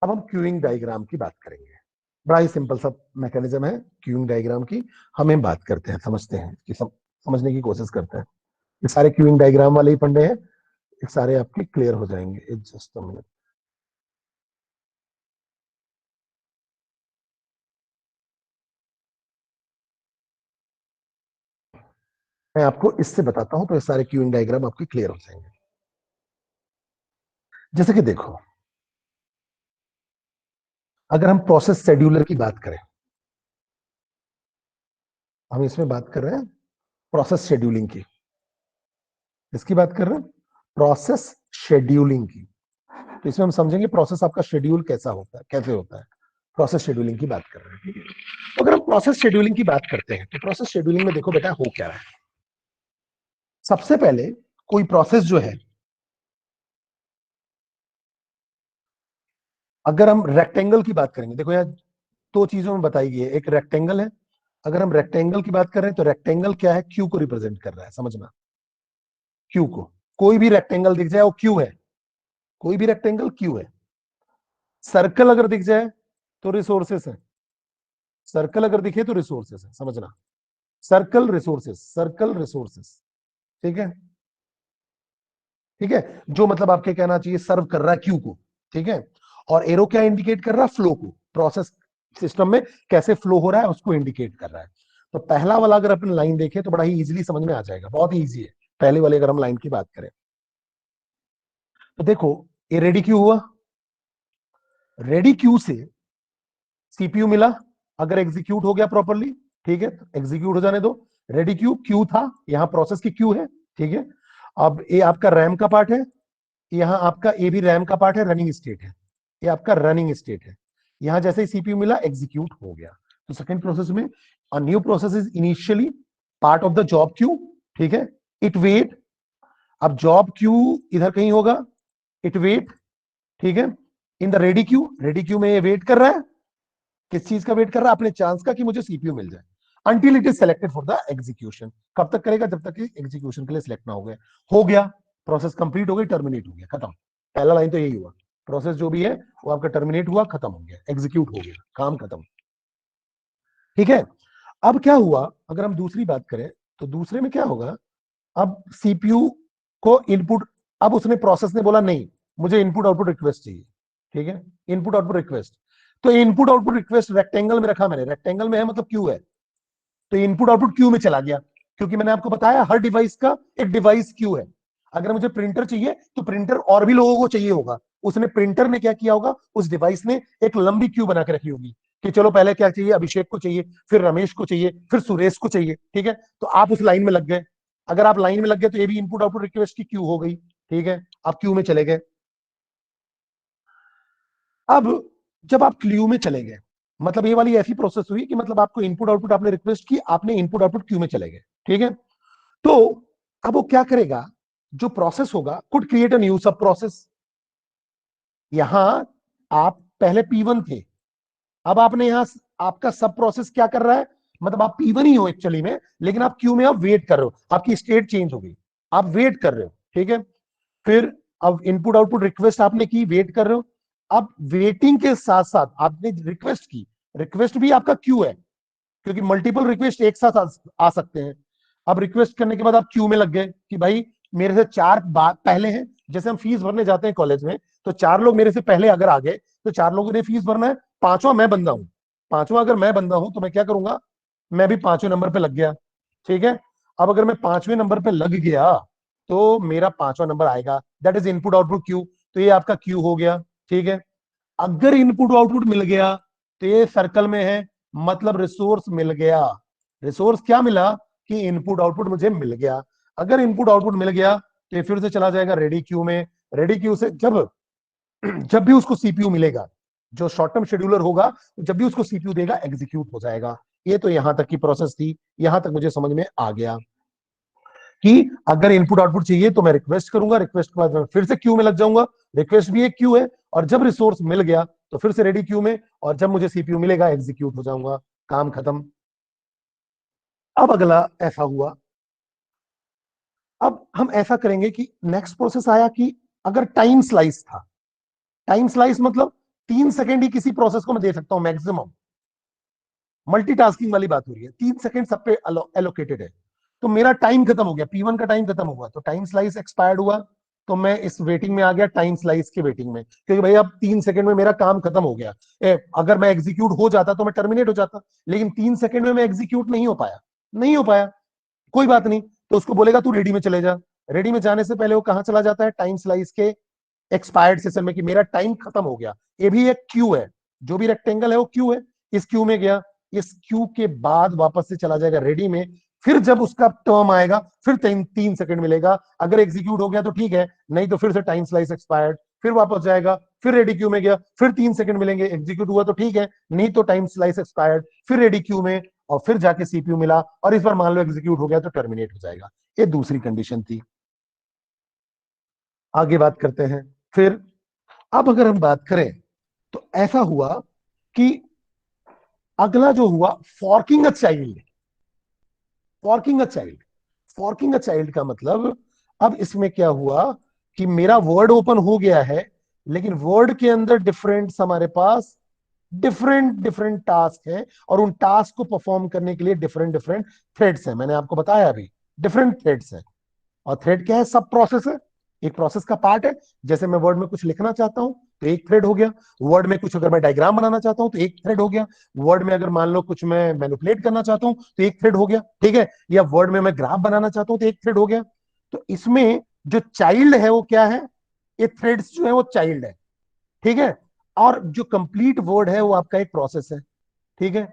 अब हम queuing diagram की बात करेंगे। बड़ा ही सिंपल सा मैकेनिज्म है क्यूइंग डायग्राम की, हमें बात करते हैं, समझते हैं कि समझने की कोशिश करते हैं। ये सारे क्यूइंग डायग्राम वाले ही फंडे हैं, ये सारे आपके क्लियर हो जाएंगे। Just a minute. मैं आपको इससे बताता हूं तो ये सारे क्यूइंग डायग्राम आपके क्लियर हो जाएंगे। जैसे कि देखो, अगर हम प्रोसेस शेड्यूलर की बात करें, हम इसमें बात कर रहे हैं प्रोसेस शेड्यूलिंग की। इसकी बात कर रहे हैं प्रोसेस शेड्यूलिंग की। तो इसमें हम समझेंगे प्रोसेस आपका शेड्यूल कैसा होता है, कैसे होता है। प्रोसेस शेड्यूलिंग की बात कर रहे हैं, ठीक है। तो अगर हम प्रोसेस शेड्यूलिंग की बात करते हैं तो प्रोसेस शेड्यूलिंग में देखो बेटा हो क्या रहा है। सबसे पहले कोई प्रोसेस जो है, अगर हम रेक्टेंगल की बात करेंगे, देखो यार दो चीजों में बताई गई है, एक रेक्टेंगल है। अगर हम रेक्टेंगल की बात कर रहे हैं तो रेक्टेंगल क्या है, क्यू को रिप्रेजेंट कर रहा है, समझना। क्यू को, कोई भी रेक्टेंगल दिख जाए वो क्यू है, कोई भी रेक्टेंगल क्यू है। सर्कल अगर दिख जाए तो रिसोर्सेस है, सर्कल अगर दिखे तो रिसोर्सेस है, समझना। सर्कल रिसोर्सेस, सर्कल रिसोर्सेस, ठीक है। ठीक है, जो मतलब आपके कहना चाहिए सर्व कर रहा है क्यू को, ठीक है। और एरो क्या इंडिकेट कर रहा है, फ्लो को, प्रोसेस सिस्टम में कैसे फ्लो हो रहा है उसको इंडिकेट कर रहा है। तो पहला वाला अगर अपन लाइन देखें तो बड़ा ही इजीली समझ में आ जाएगा, बहुत ही इजी है। पहले वाले अगर हम लाइन की बात करें तो देखो, ये रेडी क्यू हुआ, रेडी क्यू से सीपीयू मिला, अगर एग्जीक्यूट हो गया प्रॉपरली, ठीक है, तो एग्जीक्यूट हो जाने दो। रेडी क्यू क्यू था, यहां प्रोसेस की क्यू है, ठीक है। अब ये आपका रैम का पार्ट है, यहां आपका ए भी रैम का पार्ट है, रनिंग स्टेट है, ये आपका रनिंग स्टेट है। यहां जैसे ही सीपीयू मिला एग्जीक्यूट हो गया। तो सेकंड प्रोसेस में a new process is initially part of the job queue, ठीक है। इट वेट, अब जॉब क्यू इधर कहीं होगा, इट वेट, ठीक है, इन the ready Q, ready queue में ये वेट कर रहा है, किस चीज का वेट कर रहा है, अपने चांस का कि मुझे सीपीयू मिल जाए। Until it is selected for the execution, कब तक करेगा, जब तक एग्जीक्यूशन के लिए सिलेक्ट ना हो गया, प्रोसेस कंप्लीट हो गई, टर्मिनेट हो गया, खत्म। पहला लाइन तो यही हुआ, प्रोसेस जो भी है वो आपका टर्मिनेट हुआ, खत्म हो गया, एग्जीक्यूट हो गया, काम खत्म, ठीक है। अब क्या हुआ, अगर हम दूसरी बात करें तो दूसरे में क्या होगा, अब सीपीयू को इनपुट, अब उसने प्रोसेस ने बोला नहीं मुझे इनपुट आउटपुट रिक्वेस्ट चाहिए, ठीक है, इनपुट आउटपुट रिक्वेस्ट। तो इनपुट आउटपुट रिक्वेस्ट रेक्टेंगल में रखा मैंने, रेक्टेंगल में है मतलब क्यू है, तो इनपुट आउटपुट क्यू में चला गया, क्योंकि मैंने आपको बताया हर डिवाइस का एक डिवाइस क्यू है। अगर मुझे प्रिंटर चाहिए तो प्रिंटर और भी लोगों को चाहिए होगा, उसने प्रिंटर ने क्या किया होगा, उस डिवाइस ने एक लंबी क्यू बना के रखी होगी कि चलो पहले क्या चाहिए, अभिषेक को चाहिए, फिर रमेश को चाहिए, फिर सुरेश को चाहिए, ठीक है। तो आप उस लाइन में लग गए, अगर आप लाइन में लग गए तो ये भी इनपुट आउटपुट रिक्वेस्ट की क्यू हो गई, ठीक है, आप क्यू में चले गए। अब जब आप क्यू में चले गए, मतलब ये वाली ऐसी प्रोसेस हुई कि मतलब आपको इनपुट आउटपुट आपने रिक्वेस्ट की, आपने इनपुट आउटपुट क्यू में चले गए, ठीक है। तो अब वो क्या करेगा, जो प्रोसेस होगा कुड क्रिएट अ न्यू सब प्रोसेस। यहां आप पहले P1 थे, अब आपने यहां आपका सब प्रोसेस क्या कर रहा है, मतलब आप P1 ही हो एक्चुअली में, लेकिन आप क्यू में आप वेट कर रहे हो, आपकी स्टेट चेंज हो गई, आप वेट कर रहे हो, ठीक है। फिर अब इनपुट आउटपुट रिक्वेस्ट आपने की, वेट कर रहे हो। अब वेटिंग के साथ साथ आपने रिक्वेस्ट की, रिक्वेस्ट भी आपका क्यू है, क्योंकि मल्टीपल रिक्वेस्ट एक साथ आ सकते हैं। अब रिक्वेस्ट करने के बाद आप क्यू में लग गए कि भाई मेरे से चार बात पहले हैं, जैसे हम फीस भरने जाते हैं कॉलेज में, तो चार लोग मेरे से पहले अगर आ गए तो चार लोगों ने फीस भरना है, पांचवा मैं बंदा हूं, पांचवा अगर मैं बंदा हूं तो मैं क्या करूंगा, मैं भी पांचवें नंबर पे लग गया, ठीक है। अब अगर मैं पांचवें नंबर पे लग गया तो मेरा पांचवा नंबर आएगा, that is input output Q, तो ये आपका क्यू हो गया, ठीक है। अगर इनपुट आउटपुट मिल गया तो ये सर्कल में है, मतलब रिसोर्स मिल गया। रिसोर्स क्या मिला, कि इनपुट आउटपुट मुझे मिल गया। अगर इनपुट आउटपुट मिल गया तो ये फिर से चला जाएगा रेडी क्यू में, रेडी क्यू से जब जब भी उसको सीपीयू मिलेगा, जो शॉर्ट टर्म शेड्यूलर होगा, जब भी उसको सीपीयू देगा एग्जीक्यूट हो जाएगा। ये तो यहां तक की प्रोसेस थी, यहां तक मुझे समझ में आ गया कि अगर इनपुट आउटपुट चाहिए तो मैं रिक्वेस्ट करूंगा, रिक्वेस्ट के बाद मैं फिर से क्यू में लग जाऊंगा, रिक्वेस्ट भी एक क्यू है, और जब रिसोर्स मिल गया तो फिर से रेडी क्यू में, और जब मुझे सीपीयू मिलेगा एग्जीक्यूट हो जाऊंगा, काम खत्म। अब अगला ऐसा हुआ, अब हम ऐसा करेंगे कि नेक्स्ट प्रोसेस आया कि अगर टाइम स्लाइस था, टाइम स्लाइस मतलब 3 सेकंड ही किसी प्रोसेस को मैं दे सकता हूं मैक्सिमम। मल्टीटास्किंग वाली बात हो रही है, 3 सेकंड सब पे एलोकेटेड है। तो मेरा टाइम खत्म हो गया, P1 का टाइम खत्म हुआ तो टाइम स्लाइस एक्सपायर्ड हुआ, तो मैं इस वेटिंग में आ गया टाइम स्लाइस के वेटिंग में, क्योंकि भाई अब 3 सेकंड में मेरा काम खत्म हो गया। अगर मैं एग्जीक्यूट हो जाता तो मैं टर्मिनेट हो जाता, लेकिन 3 सेकंड में मैं एग्जीक्यूट नहीं हो पाया, नहीं हो पाया, कोई बात नहीं। तो उसको बोलेगा तू रेडी में चले जा। रेडी में जाने से पहले वो कहां चला जाता है, टाइम स्लाइस के एक्सपायर्ड सेशन में, कि मेरा टाइम खत्म हो गया। ये भी एक क्यू है, जो भी रेक्टेंगल है वो क्यू है, इस क्यू में गया, इस क्यू के बाद वापस से चला जाएगा रेडी में। फिर जब उसका टर्म आएगा फिर 3 सेकंड मिलेगा, अगर एग्जीक्यूट हो गया तो ठीक है, नहीं तो फिर से टाइम स्लाइस एक्सपायर्ड, फिर वापस जाएगा, फिर रेडी क्यू में गया, फिर 3 सेकंड मिलेंगे, एग्जीक्यूट हुआ तो ठीक है, नहीं तो टाइम स्लाइस एक्सपायर्ड, फिर रेडी क्यू में, और फिर जाके सीपीयू मिला, और इस बार मान लो एग्जीक्यूट हो गया तो टर्मिनेट हो जाएगा। ये दूसरी कंडीशन थी। आगे बात करते हैं। फिर अब अगर हम बात करें तो ऐसा हुआ कि अगला जो हुआ, forking a child. Forking a child, forking a child का मतलब, अब इसमें क्या हुआ कि मेरा वर्ड ओपन हो गया है, लेकिन वर्ड के अंदर डिफरेंट हमारे पास डिफरेंट डिफरेंट टास्क है, और उन टास्क को परफॉर्म करने के लिए डिफरेंट डिफरेंट थ्रेड्स है। मैंने आपको बताया अभी, डिफरेंट थ्रेड्स है। और थ्रेड क्या है, सब प्रोसेस है, एक प्रोसेस का पार्ट है। जैसे मैं वर्ड में कुछ लिखना चाहता हूं तो एक थ्रेड हो गया, वर्ड में कुछ अगर मैं डायग्राम बनाना चाहता हूं तो एक थ्रेड हो गया, वर्ड में अगर मान लो कुछ मैं मैनिपुलेट करना चाहता हूं तो एक थ्रेड हो गया, ठीक है, या वर्ड में मैं ग्राफ बनाना चाहता हूं तो एक थ्रेड हो गया। तो इसमें जो चाइल्ड है वो क्या है, ये थ्रेड्स जो है वो चाइल्ड है, ठीक है। और जो कंप्लीट वर्ड है वो आपका एक प्रोसेस है, ठीक है।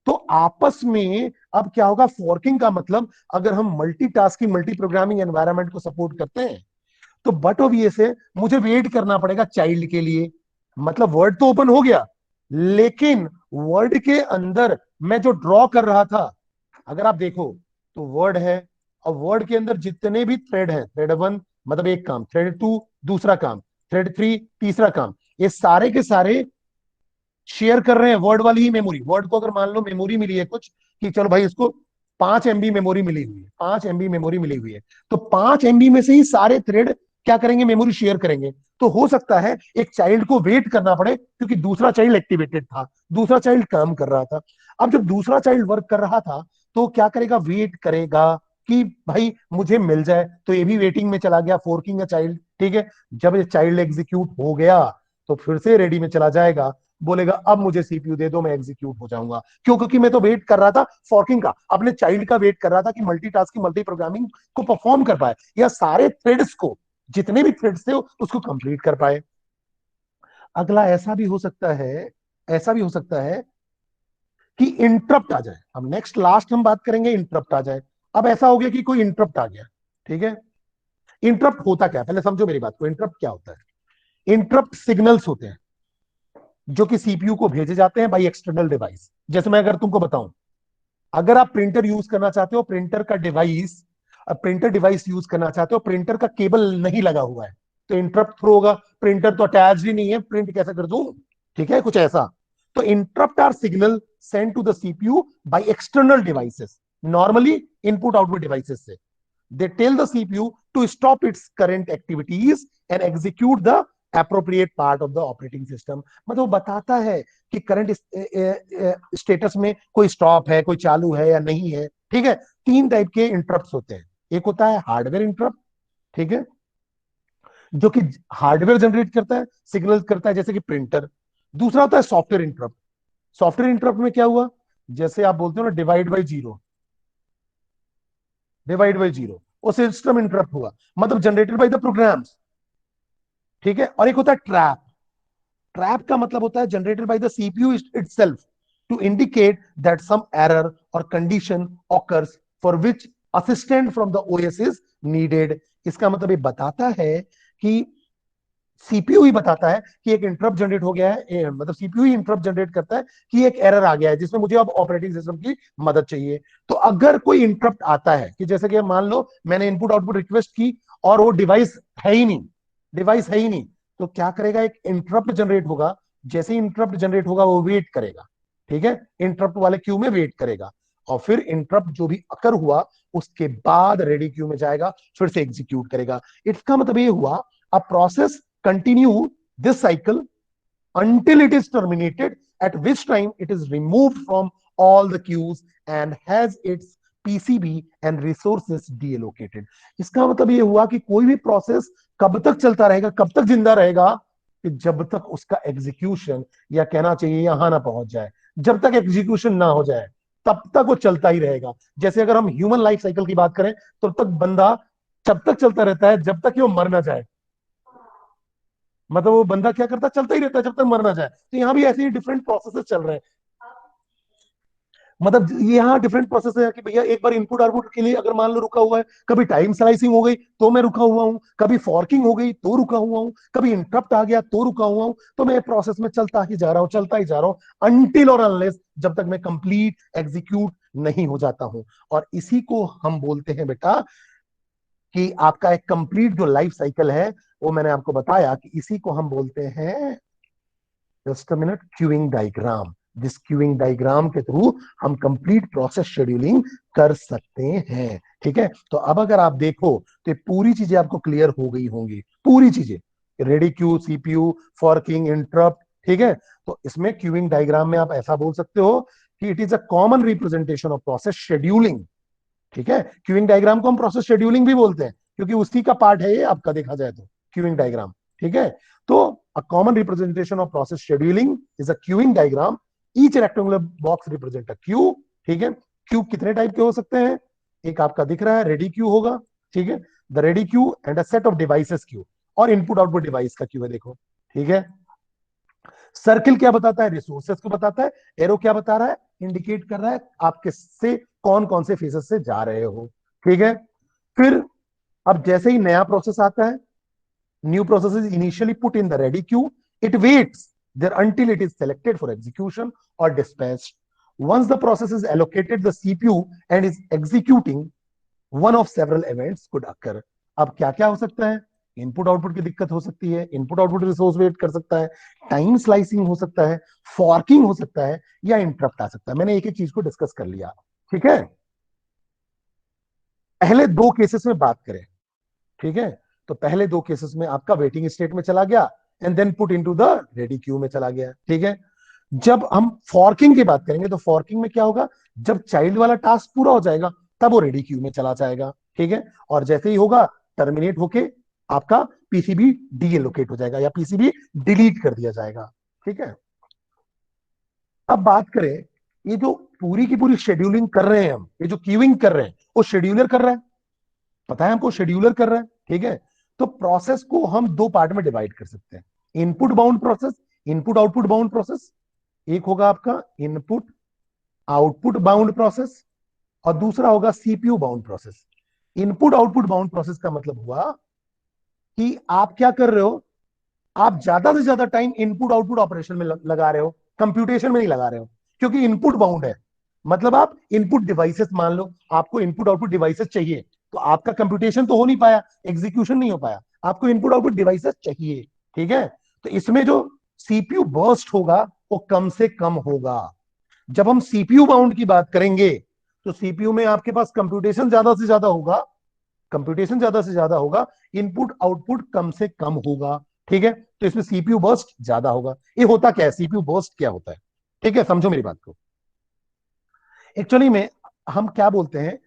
तो आपस में अब क्या होगा, फॉर्किंग का मतलब, अगर हम मल्टीटास्किंग मल्टी प्रोग्रामिंग एनवायरनमेंट को सपोर्ट करते हैं तो बट ऑब्वियस है मुझे वेट करना पड़ेगा चाइल्ड के लिए। मतलब वर्ड तो ओपन हो गया, लेकिन वर्ड के अंदर मैं जो ड्रॉ कर रहा था, अगर आप देखो तो वर्ड है, और वर्ड के अंदर जितने भी थ्रेड है, थ्रेड 1 मतलब एक काम, थ्रेड 2 दूसरा काम, थ्रेड 3 तीसरा काम, ये सारे के सारे शेयर कर रहे हैं वर्ड वाली ही मेमोरी। वर्ड को अगर मान लो मेमोरी मिली है कुछ, कि चलो भाई इसको 5 MB मेमोरी मिली हुई है, 5 MB मेमोरी मिली हुई है, तो 5 MB में से ही सारे थ्रेड क्या करेंगे, मेमोरी शेयर करेंगे। तो हो सकता है एक चाइल्ड को वेट करना पड़े, क्योंकि दूसरा चाइल्ड एक्टिवेटेड था, दूसरा चाइल्ड काम कर रहा था। अब जब दूसरा चाइल्ड वर्क कर रहा था तो क्या करेगा, वेट करेगा कि भाई मुझे मिल जाए, तो ये भी वेटिंग में चला गया, फोर्किंग अ चाइल्ड, ठीक है। जब ये चाइल्ड एग्जीक्यूट हो गया तो फिर से रेडी में चला जाएगा, बोलेगा अब मुझे सीपीयू दे दो, मैं एग्जीक्यूट हो जाऊंगा। क्यों, क्योंकि मैं तो वेट कर रहा था फॉर्किंग का, अपने चाइल्ड का वेट कर रहा था कि मल्टीटास्किंग मल्टी प्रोग्रामिंग को परफॉर्म कर पाए, या सारे थ्रेड्स को, जितने भी थ्रेड्स थे उसको कंप्लीट कर पाए। अगला ऐसा भी हो सकता है, ऐसा भी हो सकता है कि इंटरप्ट आ जाए। अब नेक्स्ट लास्ट हम बात करेंगे, इंटरप्ट आ जाए। अब ऐसा हो गया कि कोई इंटरप्ट आ गया, ठीक है। इंटरप्ट होता क्या है, पहले समझो मेरी बात को, इंटरप्ट क्या होता है। इंटरप्ट सिग्नल्स होते हैं जो कि सीपीयू को भेजे जाते हैं बाई एक्सटर्नल डिवाइस। जैसे मैं अगर तुमको बताऊं, अगर आप प्रिंटर यूज करना चाहते हो, प्रिंटर का डिवाइस, प्रिंटर डिवाइस यूज करना चाहते हो, प्रिंटर का केबल नहीं लगा हुआ है, तो इंटरप्ट थ्रो होगा, प्रिंटर तो अटैच ही नहीं है, प्रिंट कैसे कर दूं, ठीक है, कुछ ऐसा। तो interrupt are signal send to the CPU by external devices, normally input output devices से। they tell the CPU to stop its current activities and execute the appropriate part of the operating system। मतलब वो बताता है कि current status में कोई stop है, कोई चालू है या नहीं है, ठीक है। 3 टाइप के इंटरप्ट होते हैं। एक होता है हार्डवेयर इंटरप्ट, ठीक है, जो कि हार्डवेयर जनरेट करता है, सिग्नल करता है, जैसे कि प्रिंटर। दूसरा होता है सॉफ्टवेयर इंटरप्ट। सॉफ्टवेयर इंटरप्ट में क्या हुआ, जैसे आप बोलते हो ना divide by zero, divide by zero, वो सिस्टम इंटरप्ट हुआ, मतलब जनरेटेड बाय द प्रोग्राम्स, ठीक है। और एक होता है ट्रैप। ट्रैप का मतलब होता है generated by the CPU itself to indicate that some error or condition occurs for which assistant from the OS is needed. इसका मतलब ये बताता है कि सीपीयू ही बताता है कि एक इंटरप्ट जनरेट हो गया है, मतलब सीपीयू ही इंटरप्ट जनरेट करता है कि एक एरर आ गया है जिसमें मुझे अब ऑपरेटिंग सिस्टम की मदद चाहिए। तो अगर कोई इंटरप्ट आता है, कि जैसे कि मान लो मैंने इनपुट आउटपुट रिक्वेस्ट की और वो डिवाइस है ही नहीं, डिवाइस है ही नहीं, तो क्या करेगा, एक इंटरप्ट जनरेट होगा। जैसे ही इंटरप्ट जनरेट होगा वो वेट करेगा, ठीक है, इंटरप्ट वाले क्यू में वेट करेगा, और फिर इंटरप्ट जो भी अकर हुआ उसके बाद रेडी क्यू में जाएगा, फिर से एग्जीक्यूट करेगा। इसका मतलब ये हुआ, a process continue this cycle until it is terminated, at which time it is removed from all the queues and has its PCB and resources deallocated. इसका मतलब ये हुआ कि कोई भी प्रोसेस कब तक चलता रहेगा, कब तक जिंदा रहेगा, कि जब तक उसका एग्जीक्यूशन, या कहना चाहिए यहां ना पहुंच जाए, जब तक एग्जीक्यूशन ना हो जाए तब तक वो चलता ही रहेगा। जैसे अगर हम ह्यूमन लाइफ साइकिल की बात करें तो तब तक बंदा जब तक चलता रहता है जब तक कि वो मर ना जाए। मतलब वो बंदा क्या करता है, चलता ही रहता है जब तक मर ना जाए। तो यहाँ भी ऐसे ही डिफरेंट प्रोसेसेस चल रहे हैं। मतलब ये यहाँ डिफरेंट प्रोसेस है कि भैया एक बार इनपुट आउटपुट के लिए अगर मान लो रुका हुआ है, कभी टाइम स्लाइसिंग हो गई तो मैं रुका हुआ हूँ, कभी फॉर्किंग हो गई तो रुका हुआ हूँ, कभी इंटरप्ट आ गया तो रुका हुआ हूँ। तो मैं प्रोसेस में चलता ही जा रहा हूँ, चलता ही जा रहा हूँ, अनटिल और अनलेस जब तक मैं कंप्लीट एग्जीक्यूट नहीं हो जाता हूँ। और इसी को हम बोलते हैं बेटा कि आपका एक कंप्लीट जो लाइफ साइकिल है, वो मैंने आपको बताया कि इसी को हम बोलते हैं, just a minute, queuing diagram. जिस क्यूइंग डायग्राम के थ्रू हम कंप्लीट प्रोसेस शेड्यूलिंग कर सकते हैं। ठीक है, तो अब अगर आप देखो तो ये पूरी चीजें आपको क्लियर हो गई होंगी, पूरी चीजें, ready queue, CPU, forking, interrupt. ठीक है, तो इसमें क्यूइंग डायग्राम में आप ऐसा बोल सकते हो कि it is a common representation of process scheduling. ठीक है, क्यूइंग डायग्राम को हम प्रोसेस शेड्यूलिंग भी बोलते हैं, क्योंकि उसी का पार्ट है ये आपका, देखा जाए तो क्यूइंग डायग्राम। ठीक है, तो a common representation of process scheduling is a queuing diagram. Each rectangular box represent a Q. ठीक है, क्यू कितने टाइप के हो सकते हैं, एक आपका दिख रहा है रेडी क्यू होगा। ठीक है, the ready Q and a set of devices Q, और इनपुट आउटपुट डिवाइस का क्यू है, देखो। ठीक है, सर्किल क्या बताता है, रिसोर्सेस को बताता है। एरो क्या बता रहा है, इंडिकेट कर रहा है आप किससे, कौन कौन से फेजेस से जा रहे हो। ठीक है, फिर अब जैसे ही नया प्रोसेस आता है, new process is initially put in the ready queue, it waits there until it is selected for execution or dispatched. Once the process is allocated the CPU and is executing, one of several events could occur. अब क्या क्या हो सकता है, input output की दिक्कत हो सकती है, इनपुट आउटपुट रिसोर्स वेट कर सकता है, टाइम स्लाइसिंग हो सकता है, फॉर्किंग हो सकता है, या इंटरप्ट आ सकता है। मैंने एक एक चीज को डिस्कस कर लिया। ठीक है, पहले दो केसेस में बात करें। ठीक है, तो पहले दो केसेस में आपका वेटिंग स्टेट में चला गया and then put into the ready queue में चला गया। ठीक है, जब हम फॉर्किंग की बात करेंगे तो फॉर्किंग में क्या होगा, जब चाइल्ड वाला टास्क पूरा हो जाएगा तब वो रेडी क्यू में चला जाएगा। ठीक है, और जैसे ही होगा टर्मिनेट होके आपका पीसीबी डीएलोकेट हो जाएगा या पीसीबी डिलीट कर दिया जाएगा। ठीक है, अब बात करें, ये जो पूरी की पूरी शेड्यूलिंग कर रहे हैं हम, ये जो क्यूइंग कर रहे हैं वो शेड्यूलर कर रहा है, पता है हमको, शेड्यूलर कर रहा है। ठीक है, तो प्रोसेस को हम दो पार्ट में डिवाइड कर सकते हैं, input bound process, input output bound process. एक होगा आपका इनपुट आउटपुट बाउंड प्रोसेस, और दूसरा होगा CPU bound process. Input output bound process का मतलब हुआ कि आप क्या कर रहे हो, आप ज्यादा से ज्यादा टाइम इनपुट आउटपुट ऑपरेशन में लगा रहे हो, कंप्यूटेशन में नहीं लगा रहे हो, क्योंकि इनपुट बाउंड है। मतलब आप इनपुट डिवाइसेस, मान लो आपको इनपुट आउटपुट डिवाइसेस चाहिए, तो आपका कंप्यूटेशन तो हो नहीं पाया, एग्जीक्यूशन नहीं हो पाया, आपको इनपुट आउटपुट डिवाइसेस चाहिए। ठीक है, तो इसमें जो सीपीयू बर्स्ट होगा वो कम से कम होगा। जब हम सीपीयू बाउंड की बात करेंगे तो सीपीयू में आपके पास कंप्यूटेशन ज्यादा से ज्यादा होगा, कंप्यूटेशन ज्यादा से ज्यादा होगा, इनपुट आउटपुट कम से कम होगा। ठीक है, तो इसमें सीपीयू बर्स्ट ज्यादा होगा। ये होता क्या है, सीपीयू बर्स्ट क्या होता है, ठीक है, समझो मेरी बात को। एक्चुअली में हम क्या बोलते हैं,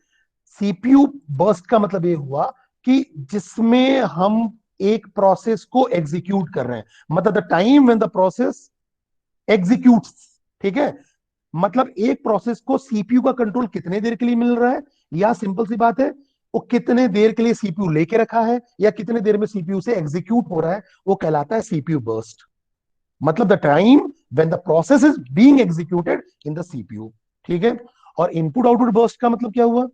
सीपीयू बर्स्ट का मतलब ये हुआ कि जिसमें हम एक प्रोसेस को एग्जीक्यूट कर रहे हैं, मतलब the time when the process executes. ठीक है, मतलब एक प्रोसेस को सीपीयू का कंट्रोल कितने देर के लिए मिल रहा है, या सिंपल सी बात है, वो कितने देर के लिए सीपीयू लेके रखा है, या कितने देर में सीपीयू से एग्जीक्यूट हो रहा है, वो कहलाता है सीपीयू बर्स्ट। मतलब the time when the process is being executed in the CPU. ठीक है, और इनपुट आउटपुट बर्स्ट का मतलब क्या हुआ,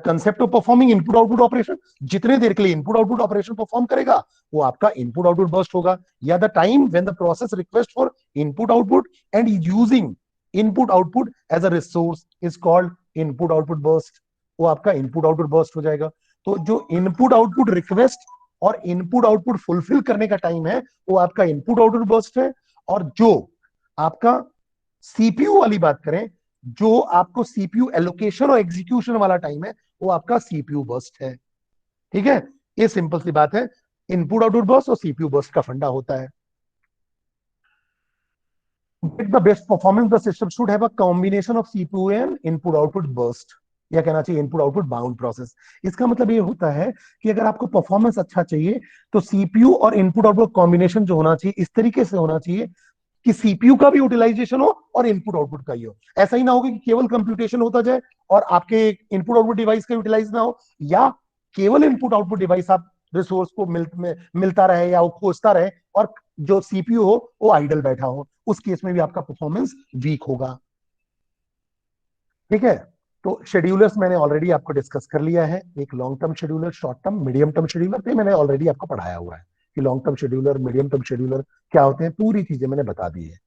concept of performing input output operation, जितने देर के लिए इनपुट आउटपुट ऑपरेशन परफॉर्म करेगा वो आपका इनपुट आउटपुट बर्स्ट होगा। या the time when the process request for input output and using input output as a resource is called input output burst, वो आपका इनपुट आउटपुट बर्स्ट हो जाएगा। तो जो इनपुट आउटपुट रिक्वेस्ट और इनपुट आउटपुट फुलफिल करने का टाइम है वो आपका इनपुट आउटपुट बर्स्ट है। और जो आपका सीपीयू वाली बात करें, जो आपको सीपीयू एलोकेशन और एग्जीक्यूशन वाला टाइम है वो आपका सीपीयू बर्स्ट है। ठीक है, ये सिंपल सी बात है, इनपुट आउटपुट बर्स्ट और सीपीयू बर्स्ट का फंडा होता है। get the best performance, the system should have a combination of CPU and input output burst, या कहना चाहिए इनपुट आउटपुट बाउंड प्रोसेस। इसका मतलब ये होता है कि अगर आपको परफॉर्मेंस अच्छा चाहिए तो सीपीयू और इनपुट आउटपुट कॉम्बिनेशन जो होना चाहिए इस तरीके से होना चाहिए कि सीपीयू का भी यूटिलाइजेशन हो और इनपुट आउटपुट का ही हो। ऐसा ही ना हो कि केवल कंप्यूटेशन होता जाए और आपके इनपुट आउटपुट डिवाइस का यूटिलाइज ना हो, या केवल इनपुट आउटपुट डिवाइस आप रिसोर्स को मिलता रहे या वो खोजता रहे और जो सीपीयू हो वो आइडल बैठा हो, उस केस में भी आपका परफॉर्मेंस वीक होगा। ठीक है। तो शेड्यूलर्स मैंने ऑलरेडी आपको डिस्कस कर लिया है, एक long term scheduler, short term, medium term scheduler, पे मैंने ऑलरेडी आपको पढ़ाया हुआ है कि long term scheduler, medium term scheduler क्या होते हैं, पूरी चीजें मैंने बता दी है।